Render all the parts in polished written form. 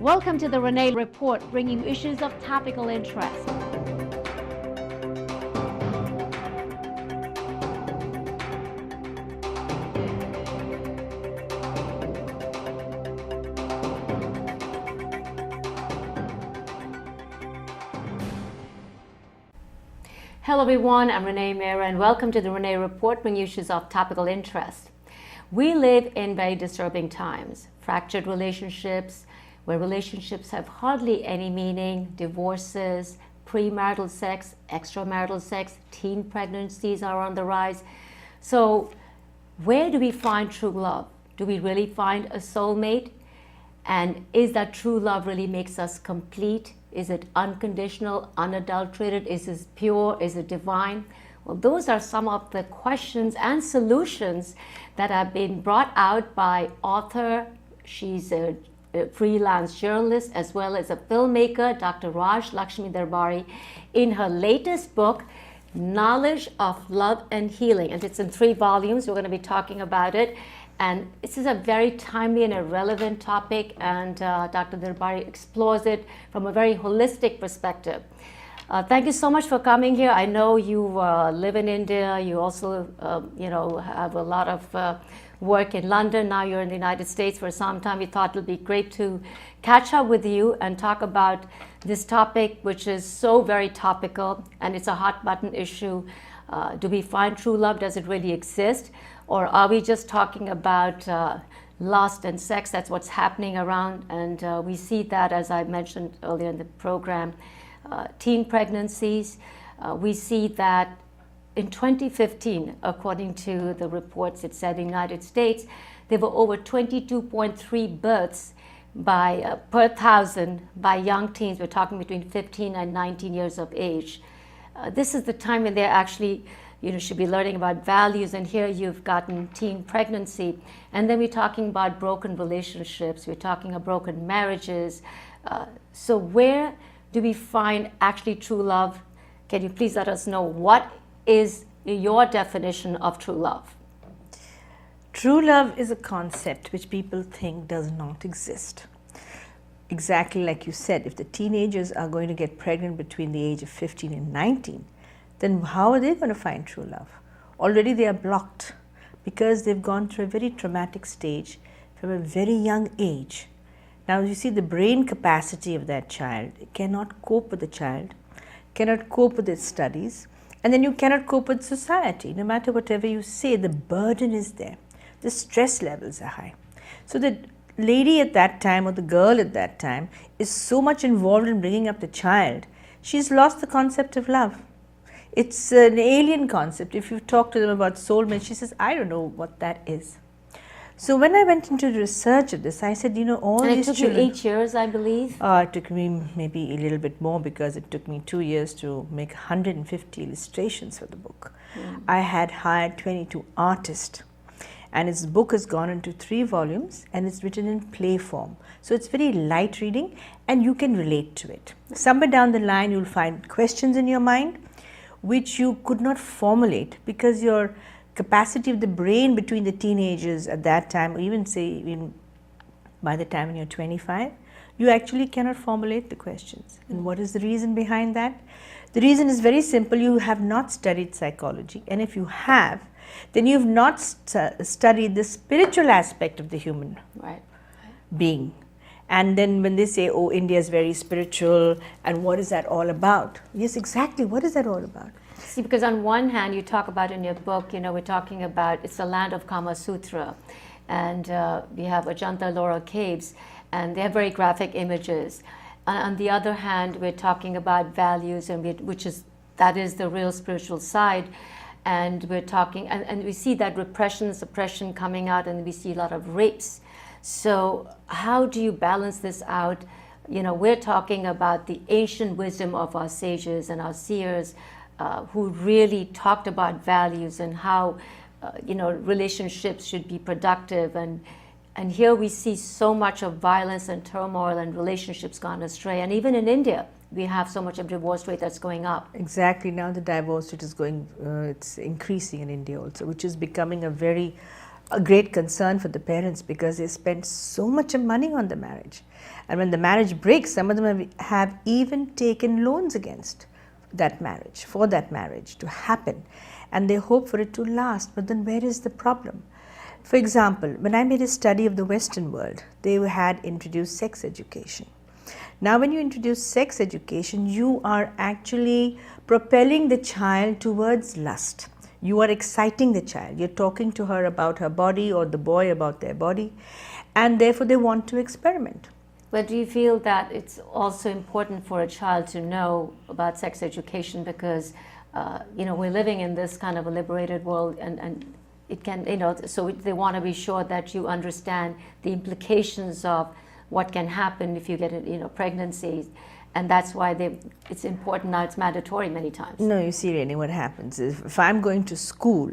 Welcome to the Renee Report, bringing you issues of topical interest. Hello everyone, I'm Renee Mera and welcome to the Renee Report, bringing you issues of topical interest. We live in very disturbing times, fractured relationships, where relationships have hardly any meaning, divorces, premarital sex, extramarital sex, teen pregnancies are on the rise. So where do we find true love? Do we really find a soulmate? And is that true love really makes us complete? Is it unconditional, unadulterated? Is it pure? Is it divine? Well, those are some of the questions and solutions that have been brought out by author. She's a freelance journalist as well as a filmmaker, Dr. RajLakshmi Darbari, in her latest book, Knowledge of Love and Healing. And it's in 3 volumes. We're going to be talking about it. And this is a very timely and a relevant topic, and Dr. Darbari explores it from a very holistic perspective. Thank you so much for coming here. I know you live in India. You also, have a lot of work in London. Now you're in the United States for some time. We thought it would be great to catch up with you and talk about this topic, which is so very topical, and it's a hot button issue. Do we find true love? Does it really exist? Or are we just talking about lust and sex? That's what's happening around. And we see that, as I mentioned earlier in the program, teen pregnancies. We see that in 2015, according to the reports, it said in the United States, there were over 22.3 births per 1,000 by young teens. We're talking between 15 and 19 years of age. This is the time when they're actually should be learning about values, and here you've gotten teen pregnancy. And then we're talking about broken relationships, we're talking about broken marriages. So where do we find actually true love? Can you please let us know what is your definition of true love? True love is a concept which people think does not exist. Exactly like you said, if the teenagers are going to get pregnant between the age of 15 and 19, then how are they going to find true love? Already they are blocked because they've gone through a very traumatic stage from a very young age. Now you see the brain capacity of that child cannot cope with the child, cannot cope with its studies, and then you cannot cope with society. No matter whatever you say, the burden is there. The stress levels are high. So the lady at that time or the girl at that time is so much involved in bringing up the child, she's lost the concept of love. It's an alien concept. If you talk to them about soulmate, she says, I don't know what that is. So when I went into the research of this, I said, all and these children... it took you 8 years, I believe? It took me maybe a little bit more because it took me 2 years to make 150 illustrations for the book. I had hired 22 artists. And its book has gone into 3 volumes and it's written in play form. So it's very light reading and you can relate to it. Somewhere down the line you'll find questions in your mind which you could not formulate because your capacity of the brain between the teenagers at that time, or even by the time when you're 25, you actually cannot formulate the questions. And what is the reason behind that? The reason is very simple. You have not studied psychology, and if you have, then you have not studied the spiritual aspect of the human being. And then when they say, oh, India is very spiritual, and what is that all about? Yes, exactly, what is that all about? See, because on one hand, you talk about in your book, we're talking about it's the land of Kama Sutra. And we have Ajanta Ellora caves, and they have very graphic images. On the other hand, we're talking about values, and that is the real spiritual side. And we're talking, and we see that repression, suppression coming out, and we see a lot of rapes. So how do you balance this out? We're talking about the ancient wisdom of our sages and our seers who really talked about values and how, relationships should be productive. And here we see so much of violence and turmoil and relationships gone astray. And even in India, we have so much of divorce rate that's going up. Exactly. Now the divorce rate is it's increasing in India also, which is becoming a very a great concern for the parents because they spend so much of money on the marriage. And when the marriage breaks, some of them have even taken loans against that marriage, for that marriage to happen. And they hope for it to last. But then where is the problem? For example, when I made a study of the Western world, they had introduced sex education. Now, when you introduce sex education, you are actually propelling the child towards lust. You are exciting the child. You're talking to her about her body or the boy about their body, and therefore they want to experiment. But do you feel that it's also important for a child to know about sex education because, we're living in this kind of a liberated world and it can, so they want to be sure that you understand the implications of what can happen if you get, pregnancies. And that's why it's important now, it's mandatory many times. No, you see, Renee, what happens is if I'm going to school,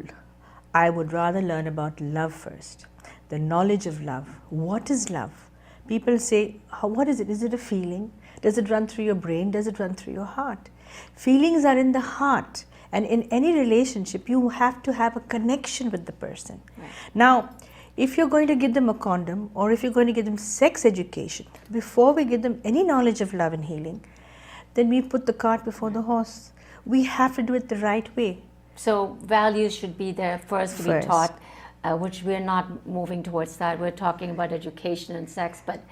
I would rather learn about love first, the knowledge of love. What is love? People say, what is it? Is it a feeling? Does it run through your brain? Does it run through your heart? Feelings are in the heart. And in any relationship, you have to have a connection with the person. Right. Now, if you're going to give them a condom or if you're going to give them sex education, before we give them any knowledge of love and healing, then we put the cart before the horse. We have to do it the right way. So values should be there first to be taught, which we're not moving towards that. We're talking about education and sex, but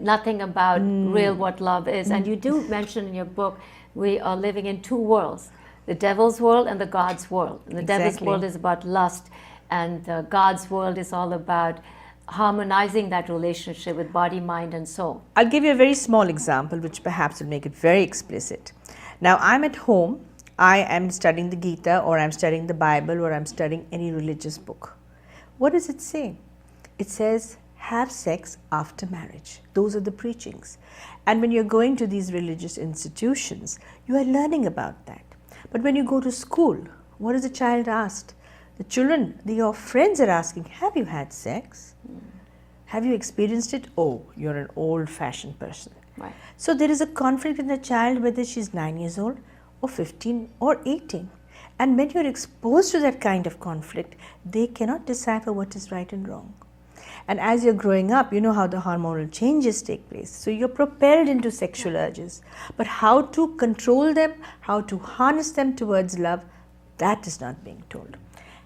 nothing about real what love is. And you do mention in your book, we are living in two worlds, the devil's world and the God's world. And the devil's world is about lust, and God's world is all about harmonizing that relationship with body, mind, and soul. I'll give you a very small example, which perhaps will make it very explicit. Now, I'm at home. I am studying the Gita, or I'm studying the Bible, or I'm studying any religious book. What does it say? It says, have sex after marriage. Those are the preachings. And when you're going to these religious institutions, you are learning about that. But when you go to school, what is the child asked? The children, your friends are asking, have you had sex? Have you experienced it? Oh, you're an old-fashioned person. Right. So there is a conflict in the child whether she's 9 years old or 15 or 18. And when you're exposed to that kind of conflict, they cannot decipher what is right and wrong. And as you're growing up, you know how the hormonal changes take place. So you're propelled into sexual urges. But how to control them, how to harness them towards love, that is not being told.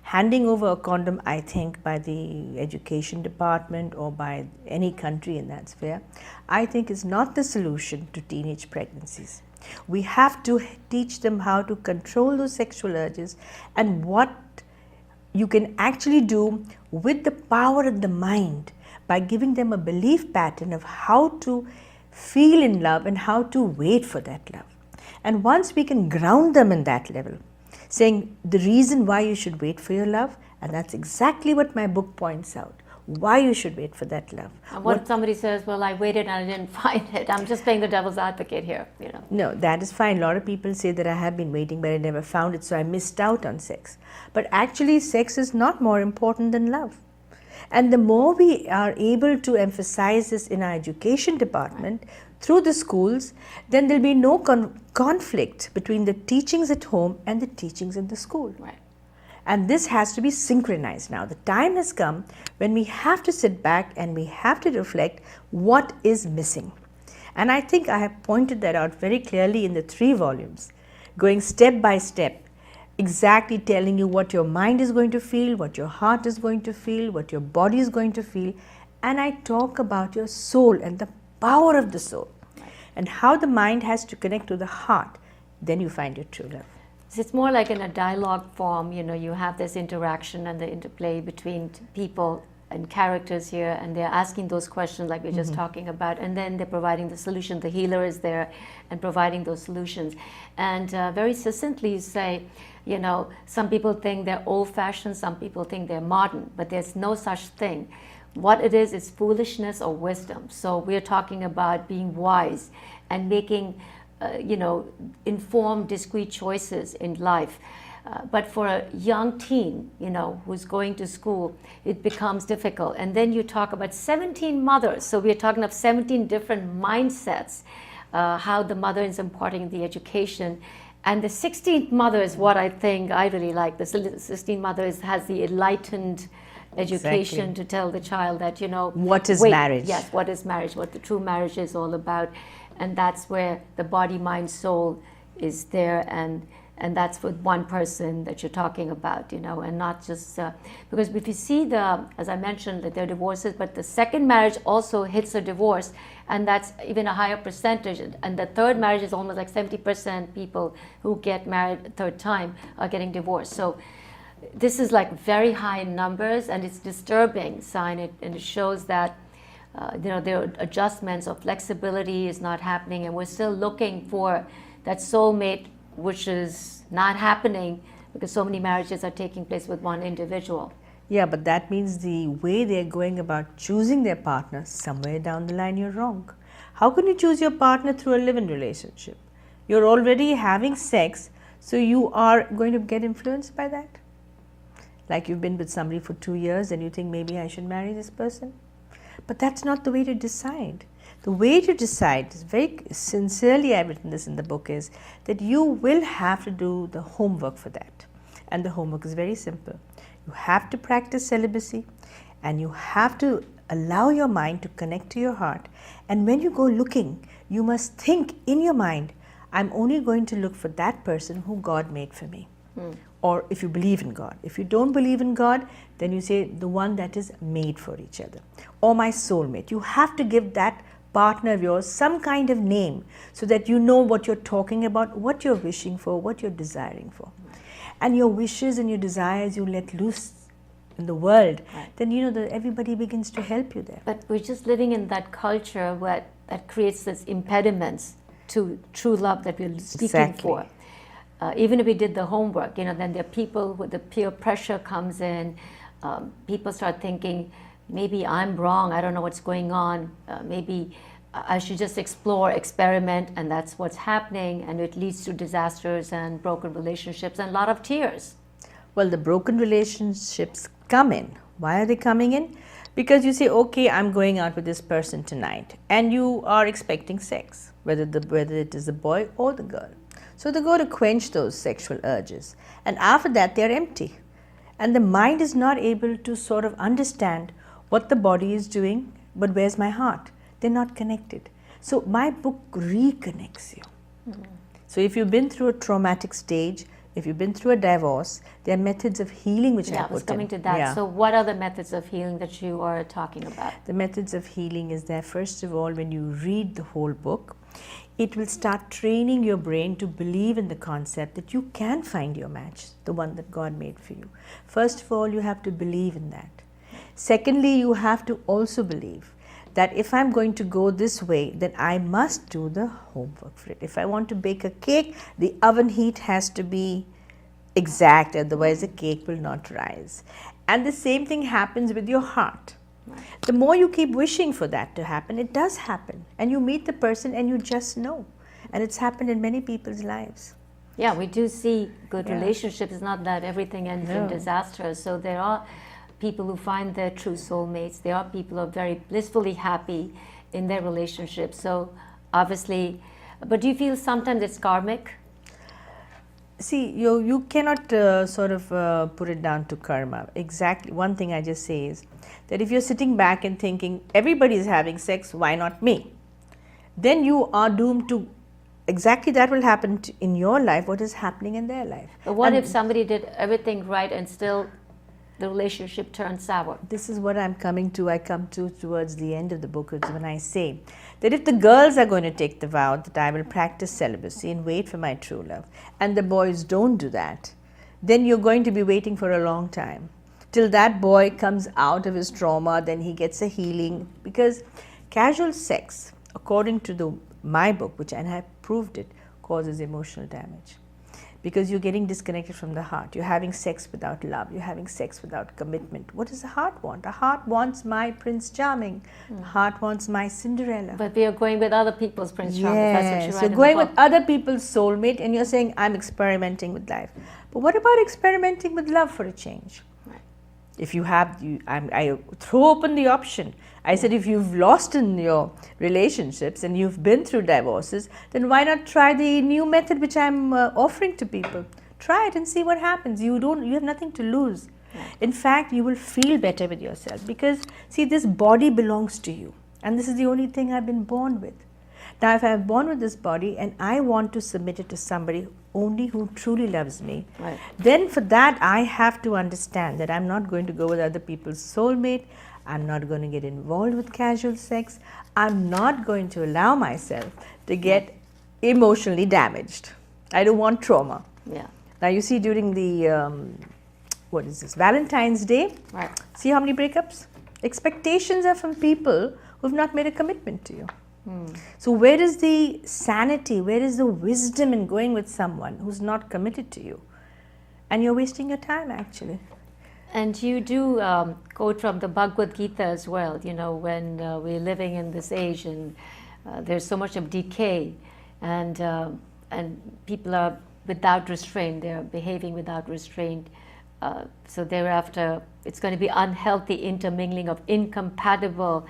Handing over a condom, I think, by the education department or by any country in that sphere, I think is not the solution to teenage pregnancies. We have to teach them how to control those sexual urges and what you can actually do with the power of the mind by giving them a belief pattern of how to feel in love and how to wait for that love. And once we can ground them in that level, saying the reason why you should wait for your love, and that's exactly what my book points out, why you should wait for that love. And what if somebody says, well, I waited and I didn't find it? I'm just playing the devil's advocate here, No, that is fine. A lot of people say that I have been waiting but I never found it, so I missed out on sex. But actually, sex is not more important than love. And the more we are able to emphasize this in our education department, through the schools, then there'll be no conflict between the teachings at home and the teachings in the school. Right. And this has to be synchronized now. The time has come when we have to sit back and we have to reflect what is missing. And I think I have pointed that out very clearly in the 3 volumes, going step by step, exactly telling you what your mind is going to feel, what your heart is going to feel, what your body is going to feel. And I talk about your soul and the power of the soul, and how the mind has to connect to the heart. Then you find your true love. It's more like in a dialogue form, you have this interaction and the interplay between people and characters here, and they're asking those questions like we're just talking about, and then they're providing the solution. The healer is there and providing those solutions. And very succinctly you say, some people think they're old-fashioned, some people think they're modern, but there's no such thing. What it is foolishness or wisdom. So we're talking about being wise and making, informed, discrete choices in life. But for a young teen, who's going to school, it becomes difficult. And then you talk about 17 mothers. So we're talking of 17 different mindsets, how the mother is imparting the education. And the 16th mother is what I think I really like. The 16th mother has the enlightened education Exactly. to tell the child that, What is wait, marriage? yes, what is marriage, what the true marriage is all about. And that's where the body, mind, soul is there, and that's with one person that you're talking about, and not just because if you see as I mentioned, that there are divorces, but the second marriage also hits a divorce, and that's even a higher percentage. And the third marriage is almost like 70% people who get married a third time are getting divorced. So this is like very high numbers, and it's disturbing sign, and it shows that there are adjustments or flexibility is not happening, and we're still looking for that soulmate, which is not happening because so many marriages are taking place with one individual. Yeah, but that means the way they're going about choosing their partner, somewhere down the line you're wrong. How can you choose your partner through a live-in relationship? You're already having sex, so you are going to get influenced by that. Like you've been with somebody for 2 years and you think maybe I should marry this person. But that's not the way to decide. The way to decide, is very sincerely I've written this in the book, is that you will have to do the homework for that. And the homework is very simple. You have to practice celibacy, and you have to allow your mind to connect to your heart. And when you go looking, you must think in your mind, I'm only going to look for that person who God made for me. Or if you believe in God. If you don't believe in God, then you say the one that is made for each other. Or my soulmate. You have to give that partner of yours some kind of name so that you know what you're talking about, what you're wishing for, what you're desiring for. And your wishes and your desires you let loose in the world, then everybody begins to help you there. But we're just living in that culture that creates this impediments to true love that we're speaking for. Even if we did the homework, then there are people with the peer pressure comes in. People start thinking, maybe I'm wrong, I don't know what's going on, maybe I should just explore, experiment, and that's what's happening, and it leads to disasters and broken relationships and a lot of tears. Well, the broken relationships come in. Why are they coming in? Because you say, okay, I'm going out with this person tonight, and you are expecting sex, whether it is the boy or the girl. So they go to quench those sexual urges, and after that they are empty, and the mind is not able to sort of understand what the body is doing, but where's my heart? They're not connected. So my book reconnects you. So if you've been through a traumatic stage, if you've been through a divorce, there are methods of healing which I put in. I was coming to that. Yeah. So what are the methods of healing that you are talking about? The methods of healing is that, first of all, when you read the whole book, it will start training your brain to believe in the concept that you can find your match, the one that God made for you. First of all, you have to believe in that. Secondly, you have to also believe that if I'm going to go this way, then I must do the homework for it. If I want to bake a cake, the oven heat has to be exact, otherwise the cake will not rise. And the same thing happens with your heart. The more you keep wishing for that to happen, it does happen. And you meet the person and you just know. And it's happened in many people's lives. Yeah, we do see good relationships. It's not that everything ends in disaster. So there are people who find their true soulmates. There are people who are very blissfully happy in their relationships. So obviously, but do you feel sometimes it's karmic? See, you cannot put it down to karma. Exactly. One thing I just say is that if you're sitting back and thinking everybody is having sex, why not me? Then you are doomed to exactly that will happen in your life what is happening in their life. But what if somebody did everything right and still the relationship turns sour? This is what I'm coming to. I come to towards the end of the book when I say that if the girls are going to take the vow that I will practice celibacy and wait for my true love, and the boys don't do that, then you're going to be waiting for a long time till that boy comes out of his trauma, then he gets a healing. Because casual sex, according to my book, which and I proved it, causes emotional damage. Because you're getting disconnected from the heart. You're having sex without love. You're having sex without commitment. What does the heart want? The heart wants my Prince Charming. The heart wants my Cinderella. But we are going with other people's Prince Charming. That's what you write so in going the with book. other people's soulmate, and you're saying, I'm experimenting with life. But what about experimenting with love for a change? If you have, I throw open the option. I said, if you've lost in your relationships and you've been through divorces, then why not try the new method which I'm offering to people? Try it and see what happens. You have nothing to lose. In fact, you will feel better with yourself because, see, this body belongs to you. And this is the only thing I've been born with. Now, if I'm born with this body and I want to submit it to somebody only who truly loves me, then for that I have to understand that I'm not going to go with other people's soulmate. I'm not going to get involved with casual sex. I'm not going to allow myself to get emotionally damaged. I don't want trauma. Yeah. Now, you see, during the, Valentine's Day, see how many breakups? Expectations are from people who've not made a commitment to you. So where is the sanity, where is the wisdom in going with someone who's not committed to you? And you're wasting your time, actually. And you do quote from the Bhagavad Gita as well, you know, when we're living in this age and there's so much of decay and people are without restraint, they're behaving without restraint. So thereafter, it's going to be unhealthy intermingling of incompatible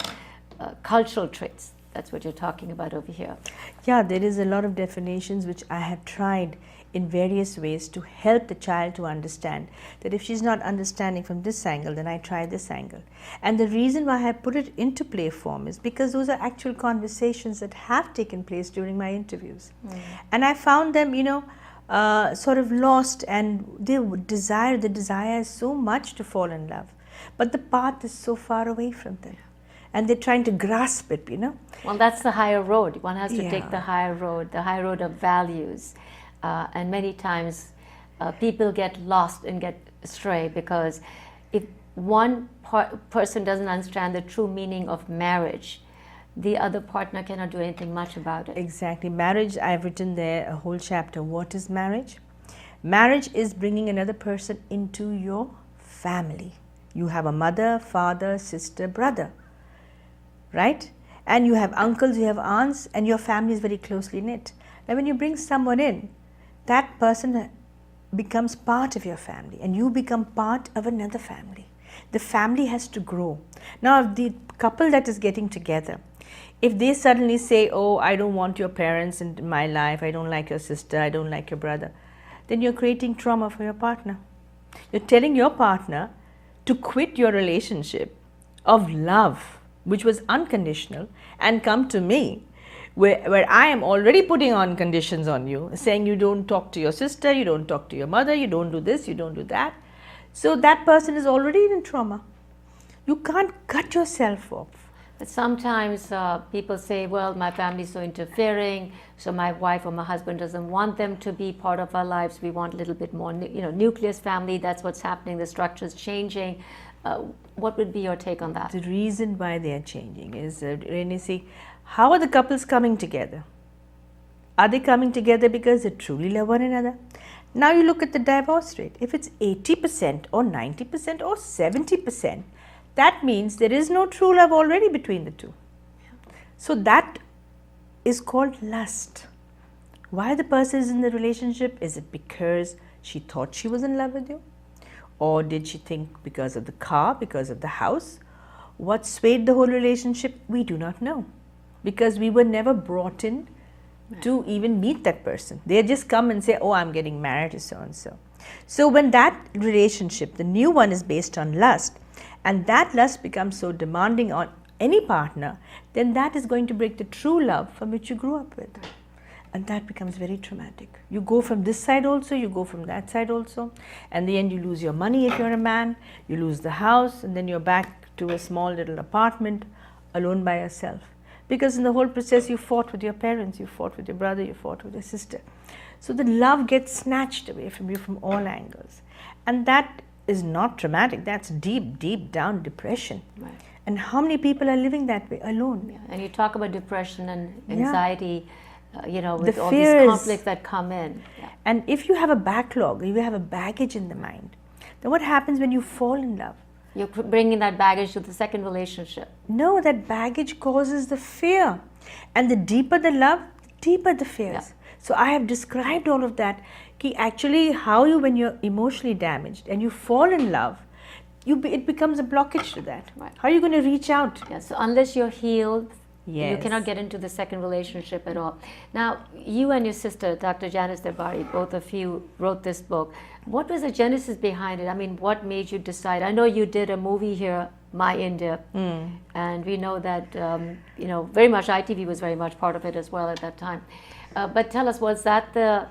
cultural traits. That's what you're talking about over here. Yeah, there is a lot of definitions which I have tried in various ways to help the child to understand that if she's not understanding from this angle, then I try this angle. And the reason why I put it into play form is because those are actual conversations that have taken place during my interviews. And I found them, you know, sort of lost, and the desire is so much to fall in love, but the path is so far away from them. And they're trying to grasp it, you know. Well, that's the higher road. One has to take the higher road of values. And many times people get lost and get astray because if one person doesn't understand the true meaning of marriage, the other partner cannot do anything much about it. Exactly. Marriage, I've written there a whole chapter. What is marriage? Marriage is bringing another person into your family. You have a mother, father, sister, brother. Right? And you have uncles, you have aunts, and your family is very closely knit. Now, when you bring someone in, that person becomes part of your family, and you become part of another family. The family has to grow. Now, if the couple that is getting together, if they suddenly say, oh, I don't want your parents in my life, I don't like your sister, I don't like your brother, then you're creating trauma for your partner. You're telling your partner to quit your relationship of love, which was unconditional, and come to me, where I am already putting on conditions on you, saying you don't talk to your sister, you don't talk to your mother, you don't do this, you don't do that. So that person is already in trauma. You can't cut yourself off. But sometimes people say, well, my family is so interfering, so my wife or my husband doesn't want them to be part of our lives. We want a little bit more, nucleus family. That's what's happening. The structure is changing. What would be your take on that? The reason why they are changing is, Renee, see, how are the couples coming together? Are they coming together because they truly love one another? Now you look at the divorce rate. If it's 80% or 90% or 70%, that means there is no true love already between the two. So that is called lust. Why the person is in the relationship? Is it because she thought she was in love with you? Or did she think because of the car, because of the house? What swayed the whole relationship? We do not know. Because we were never brought in to even meet that person. They just come and say, oh, I'm getting married to so-and-so. So when that relationship, the new one, is based on lust, and that lust becomes so demanding on any partner, then that is going to break the true love from which you grew up with. And that becomes very traumatic. You go from this side also, you go from that side also. And in the end, you lose your money if you're a man, you lose the house, and then you're back to a small little apartment alone by yourself. Because in the whole process, you fought with your parents, you fought with your brother, you fought with your sister. So the love gets snatched away from you from all angles. And that is not traumatic, that's deep, deep down depression. Right. And how many people are living that way alone? Yeah. And you talk about depression and anxiety. With the all fears, these conflicts that come in. Yeah. And if you have a backlog, you have a baggage in the mind, then what happens when you fall in love? You're bringing that baggage to the second relationship. No, that baggage causes the fear. And the deeper the love, the deeper the fears. Yeah. So I have described all of that. Actually, when you're emotionally damaged and you fall in love, it becomes a blockage to that. Right. How are you going to reach out? Yeah, so unless you're healed You Yes. cannot get into the second relationship at all. Now, you and your sister, Dr. Janice Darbari, both of you wrote this book. What was the genesis behind it? I mean, what made you decide? I know you did a movie here, My India, and we know that, very much ITV was very much part of it as well at that time. But tell us, was that the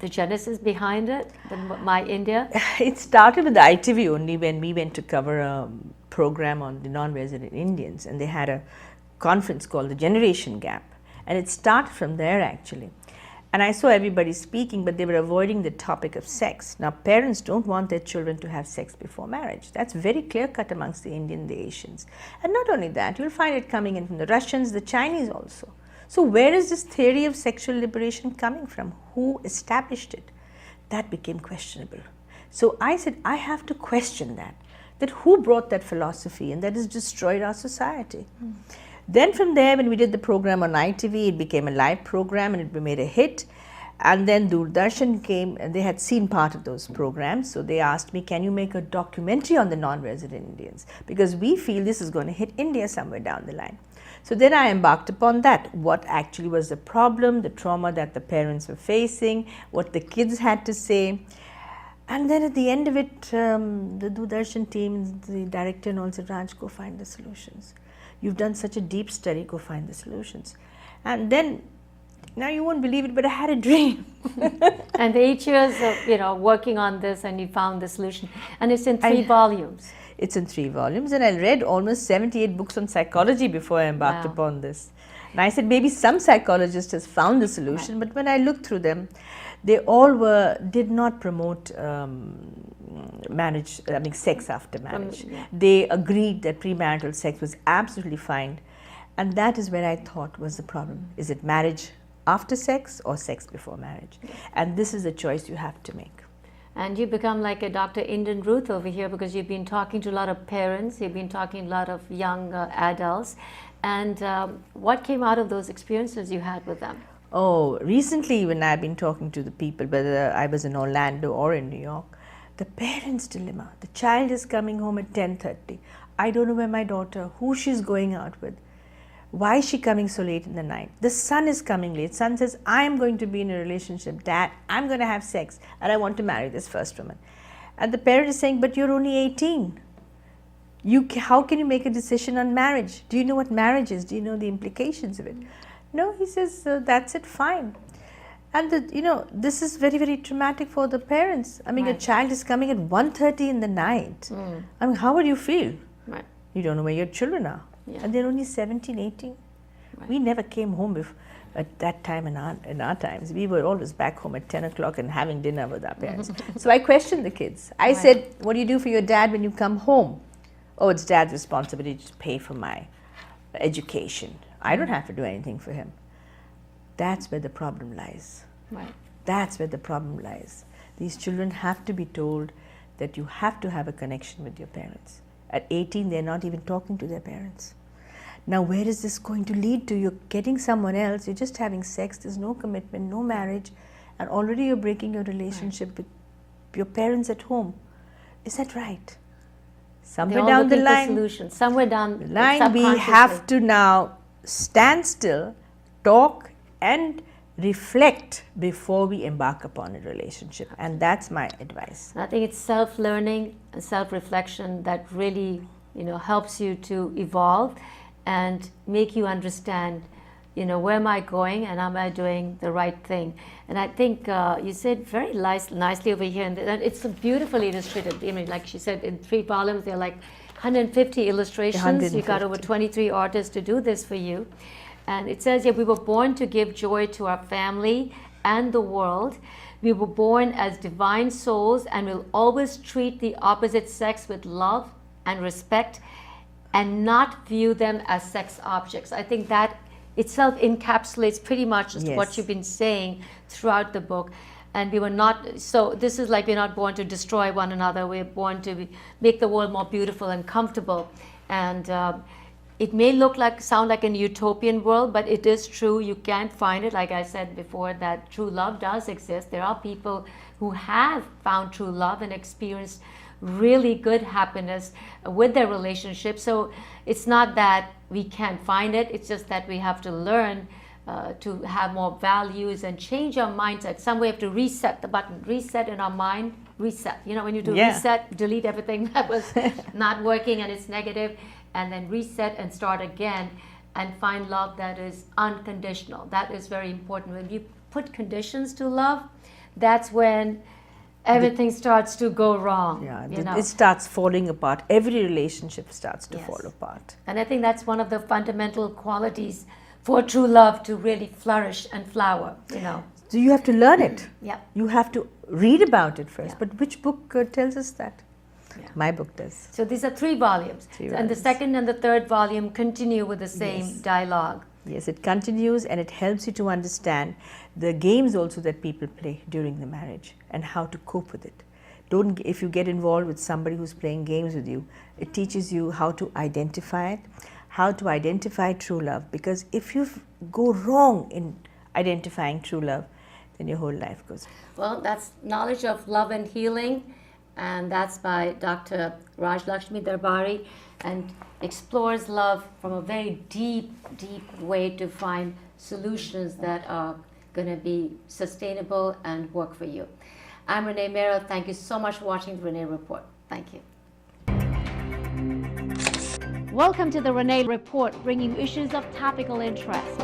genesis behind it, My India? It started with the ITV only when we went to cover a program on the non-resident Indians, and they had a conference called the Generation Gap, and it started from there actually. And I saw everybody speaking, but they were avoiding the topic of sex. Now, parents don't want their children to have sex before marriage. That's very clear cut amongst the Indian, the Asians. And not only that, you'll find it coming in from the Russians, the Chinese also. So where is this theory of sexual liberation coming from? Who established it? That became questionable. So I said, I have to question that who brought that philosophy, and that has destroyed our society. Then from there, when we did the program on ITV, it became a live program and it made a hit. And then Doordarshan came, and they had seen part of those programs. So they asked me, can you make a documentary on the non-resident Indians? Because we feel this is going to hit India somewhere down the line. So then I embarked upon that. What actually was the problem, the trauma that the parents were facing, what the kids had to say. And then at the end of it, the Doordarshan team, the director and all said, Raj, go find the solutions. You've done such a deep study, go find the solutions. And then, now you won't believe it, but I had a dream. And the 8 years of, working on this, and you found the solution. And it's in 3 volumes. It's in 3 volumes, and I read almost 78 books on psychology before I embarked upon this. And I said, maybe some psychologist has found the solution, but when I looked through them, they all did not promote sex after marriage. They agreed that premarital sex was absolutely fine, and that is where I thought was the problem. Is it marriage after sex or sex before marriage? And this is a choice you have to make. And you become like a Dr. Indian Ruth over here, because you've been talking to a lot of parents, you've been talking to a lot of young adults. And what came out of those experiences you had with them? Oh, recently when I've been talking to the people, whether I was in Orlando or in New York, the parents' dilemma. The child is coming home at 10:30. I don't know where my daughter, who she's going out with. Why is she coming so late in the night? The son is coming late. Son says, I am going to be in a relationship. Dad, I'm going to have sex and I want to marry this first woman. And the parent is saying, but you're only 18. How can you make a decision on marriage? Do you know what marriage is? Do you know the implications of it? No, he says, that's it, fine. And this is very, very traumatic for the parents. I mean, a child is coming at 1:30 in the night. I mean, how would you feel? Right. You don't know where your children are. Yeah. And they're only 17, 18. Right. We never came home at that time in our times. We were always back home at 10 o'clock and having dinner with our parents. So I questioned the kids. I said, what do you do for your dad when you come home? Oh, it's dad's responsibility to pay for my education. I don't have to do anything for him. That's where the problem lies. Right. That's where the problem lies. These children have to be told that you have to have a connection with your parents. At 18, they're not even talking to their parents. Now, where is this going to lead to? You're getting someone else, you're just having sex, there's no commitment, no marriage, and already you're breaking your relationship with your parents at home. Is that right? Somewhere down the line, we have to now stand still, talk, and reflect before we embark upon a relationship. And that's my advice. I think it's self-learning and self-reflection that really, helps you to evolve and make you understand, where am I going and am I doing the right thing? And I think you said very nicely over here, and it's beautifully illustrated. I mean, like she said, in 3 volumes, there are like 150 illustrations. 150. You got over 23 artists to do this for you. And it says here, we were born to give joy to our family and the world. We were born as divine souls and will always treat the opposite sex with love and respect and not view them as sex objects. I think that itself encapsulates pretty much what you've been saying throughout the book. And we were not, so this is like we're not born to destroy one another. We're born to make the world more beautiful and comfortable. And it may sound like an utopian world, but it is true. You can't find it. Like I said before, that true love does exist. There are people who have found true love and experienced really good happiness with their relationship. So it's not that we can't find it, it's just that we have to learn to have more values and change our mindset. Some we have to reset the button, reset in our mind, reset. You know, when you do reset, delete everything that was not working and it's negative, and then reset and start again and find love that is unconditional. That is very important. When you put conditions to love, that's when everything starts to go wrong. Yeah, it starts falling apart. Every relationship starts to fall apart. And I think that's one of the fundamental qualities for true love to really flourish and flower, you know. So you have to learn it. Yeah. You have to read about it first. Yeah. But which book tells us that? Yeah. My book does. So these are 3 volumes. And the second and the third volume continue with the same dialogue. Yes, it continues, and it helps you to understand the games also that people play during the marriage and how to cope with it. If you get involved with somebody who's playing games with you, it teaches you how to identify it, how to identify true love. Because if you go wrong in identifying true love, then your whole life goes. Well, that's Knowledge of Love and Healing, and that's by Dr. RajLakshmi Darbari, and explores love from a very deep, deep way to find solutions that are going to be sustainable and work for you. I'm Renee Report. Thank you so much for watching the Renee Report. Thank you. Welcome to the Renee Report, bringing issues of topical interest.